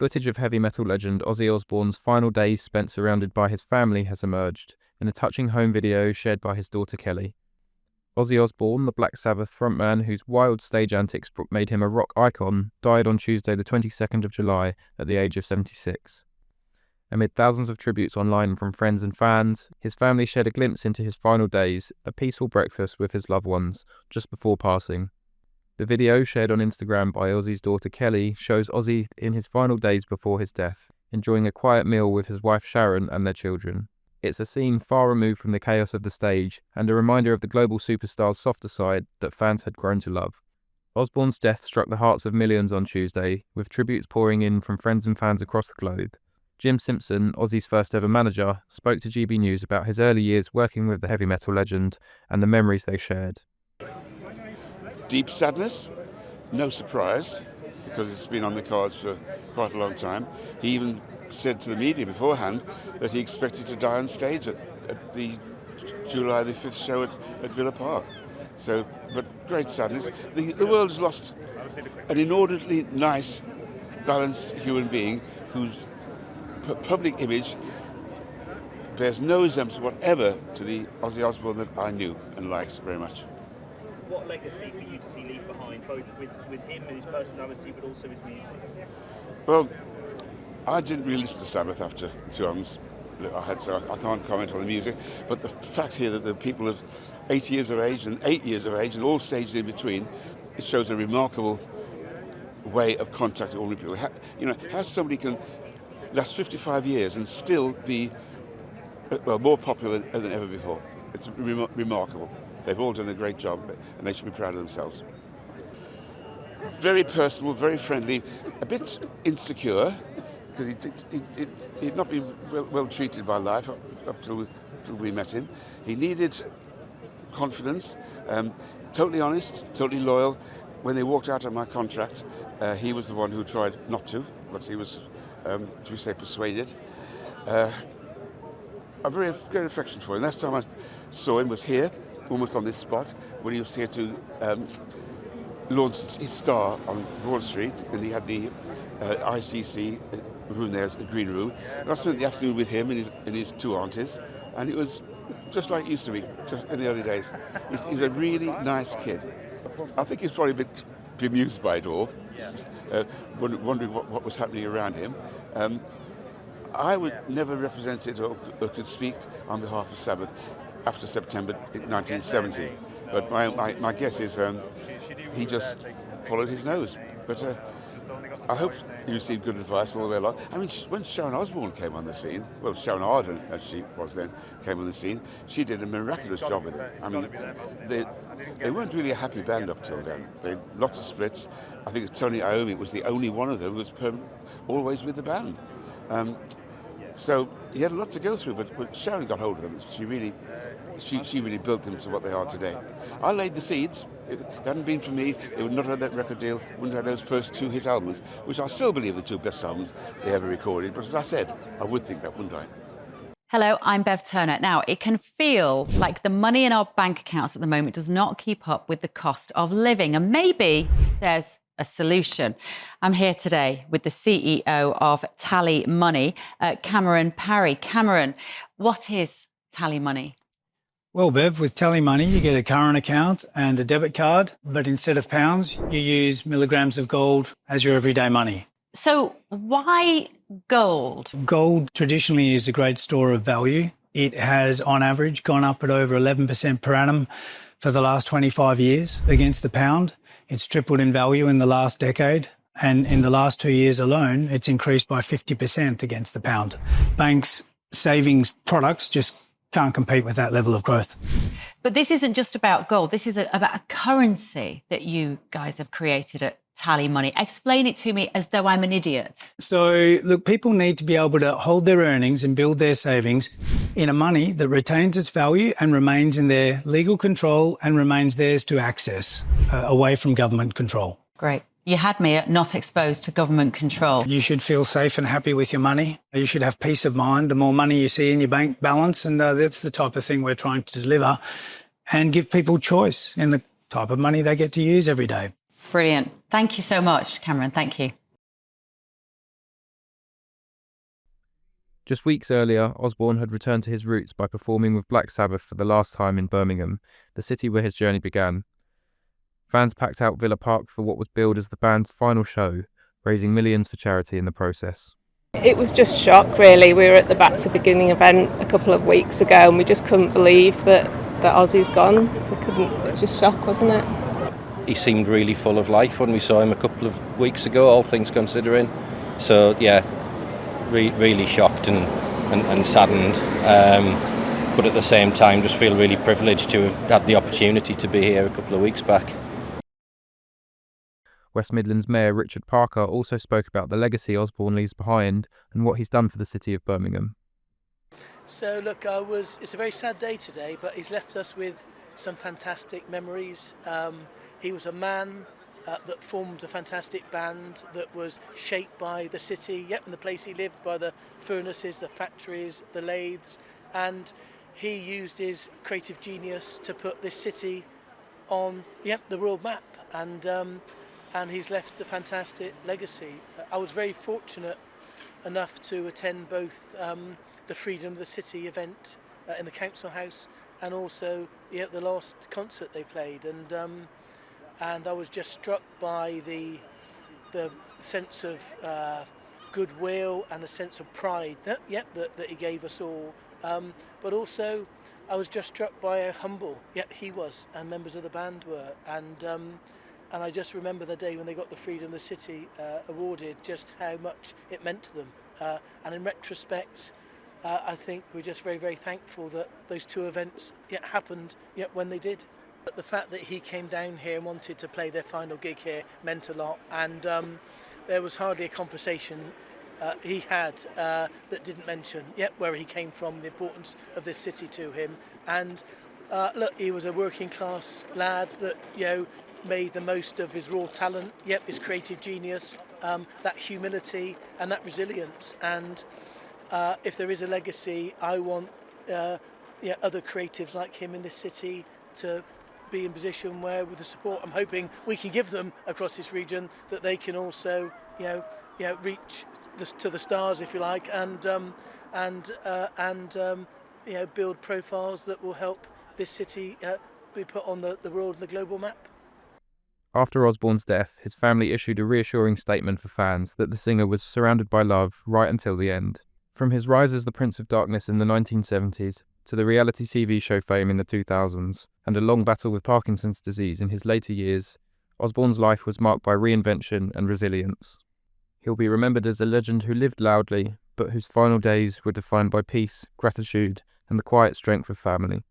Footage of heavy metal legend Ozzy Osbourne's final days spent surrounded by his family has emerged in a touching home video shared by his daughter Kelly. Ozzy Osbourne, the Black Sabbath frontman whose wild stage antics made him a rock icon, died on Tuesday the 22nd of July at the age of 76. Amid thousands of tributes online from friends and fans, his family shared a glimpse into his final days, a peaceful breakfast with his loved ones, just before passing. The video, shared on Instagram by Ozzy's daughter Kelly, shows Ozzy in his final days before his death, enjoying a quiet meal with his wife Sharon and their children. It's a scene far removed from the chaos of the stage, and a reminder of the global superstar's softer side that fans had grown to love. Osbourne's death struck the hearts of millions on Tuesday, with tributes pouring in from friends and fans across the globe. Jim Simpson, Ozzy's first ever manager, spoke to GB News about his early years working with the heavy metal legend and the memories they shared. Deep sadness, no surprise, because it's been on the cards for quite a long time. He even said to the media beforehand that he expected to die on stage at the July the 5th show at Villa Park. So, but great sadness. The world has lost an inordinately nice, balanced human being whose public image bears no resemblance whatever to the Ozzy Osbourne that I knew and liked very much. What legacy for you does he leave behind, both with him and his personality, but also his music? Well, I didn't really listen to Sabbath after the 2 albums that I had, so I can't comment on the music. But the fact here that the people of 80 years of age and 8 years of age and all stages in between, it shows a remarkable way of contacting ordinary people. How somebody can last 55 years and still be more popular than ever before. It's remarkable. They've all done a great job, and they should be proud of themselves. Very personal, very friendly, a bit insecure, because he'd not been well treated by life up till we met him. He needed confidence, totally honest, totally loyal. When they walked out of my contract, he was the one who tried not to, but he was, should we say, persuaded. I'm very great affection for him. Last time I saw him was here, almost on this spot, when he was here to launch his star on Broad Street, and he had the ICC room there, a green room. And I spent the afternoon with him and his 2 aunties, and it was just like it used to be, just in the early days. He's a really nice kid. I think he's probably a bit bemused by it all, wondering what was happening around him. I would never represent it or could speak on behalf of Sabbath after September 1970. But my guess is he just followed his nose. But I hope he received good advice all the way along. I mean, when Sharon Osbourne came on the scene, well, Sharon Arden, as she was then, came on the scene, she did a miraculous job with it. I mean, they weren't really a happy band up till then. They had lots of splits. I think Tony Iommi was the only one of them who was always with the band. So he had a lot to go through, but when Sharon got hold of them, she really built them to what they are today. I laid the seeds. If it hadn't been for me, they would not have had that record deal, wouldn't have had those first 2 hit albums, which I still believe are the 2 best albums they ever recorded. But as I said, I would think that, wouldn't I? Hello, I'm Bev Turner. Now, it can feel like the money in our bank accounts at the moment does not keep up with the cost of living, and maybe there's a solution. I'm here today with the CEO of TallyMoney, Cameron Parry. Cameron, what is TallyMoney? Well, Bev, with TallyMoney, you get a current account and a debit card, but instead of pounds, you use milligrams of gold as your everyday money. So why gold? Gold traditionally is a great store of value. It has, on average, gone up at over 11% per annum for the last 25 years against the pound. It's tripled in value in the last decade. And in the last 2 years alone, it's increased by 50% against the pound. Banks' savings products just can't compete with that level of growth. But this isn't just about gold. This is about a currency that you guys have created at TallyMoney. Explain it to me as though I'm an idiot. So, look, people need to be able to hold their earnings and build their savings in a money that retains its value and remains in their legal control and remains theirs to access, away from government control. Great. You had me at not exposed to government control. You should feel safe and happy with your money. You should have peace of mind the more money you see in your bank balance, and that's the type of thing we're trying to deliver and give people choice in the type of money they get to use every day. Brilliant. Thank you so much, Cameron. Thank you. Just weeks earlier, Osbourne had returned to his roots by performing with Black Sabbath for the last time in Birmingham, the city where his journey began. Fans packed out Villa Park for what was billed as the band's final show, raising millions for charity in the process. It was just shock, really. We were at the Back to Beginning event a couple of weeks ago and we just couldn't believe that Ozzy's gone. It was just shock, wasn't it? He seemed really full of life when we saw him a couple of weeks ago, all things considering. So, yeah, really shocked and saddened. But at the same time, just feel really privileged to have had the opportunity to be here a couple of weeks back. West Midlands Mayor Richard Parker also spoke about the legacy Osbourne leaves behind and what he's done for the city of Birmingham. So look, it's a very sad day today, but he's left us with some fantastic memories. He was a man that formed a fantastic band that was shaped by the city, and the place he lived, by the furnaces, the factories, the lathes, and he used his creative genius to put this city on the world map, and he's left a fantastic legacy. I was very fortunate enough to attend both the Freedom of the City event in the council house and also the last concert they played, and I was just struck by the sense of goodwill and a sense of pride that he gave us all, but also I was just struck by how humble he was and members of the band were, and I just remember the day when they got the Freedom of the City awarded, just how much it meant to them. And in retrospect, I think we're just very, very thankful that those two events happened when they did. But the fact that he came down here and wanted to play their final gig here meant a lot. And there was hardly a conversation he had that didn't mention where he came from, the importance of this city to him. And look, he was a working class lad that made the most of his raw talent, his creative genius, that humility and that resilience. And if there is a legacy, I want other creatives like him in this city to be in position where, with the support I'm hoping we can give them across this region, that they can also reach to the stars, if you like, and build profiles that will help this city be put on the world and the global map. After Osbourne's death, his family issued a reassuring statement for fans that the singer was surrounded by love right until the end. From his rise as the Prince of Darkness in the 1970s to the reality TV show fame in the 2000s and a long battle with Parkinson's disease in his later years, Osbourne's life was marked by reinvention and resilience. He'll be remembered as a legend who lived loudly, but whose final days were defined by peace, gratitude, and the quiet strength of family.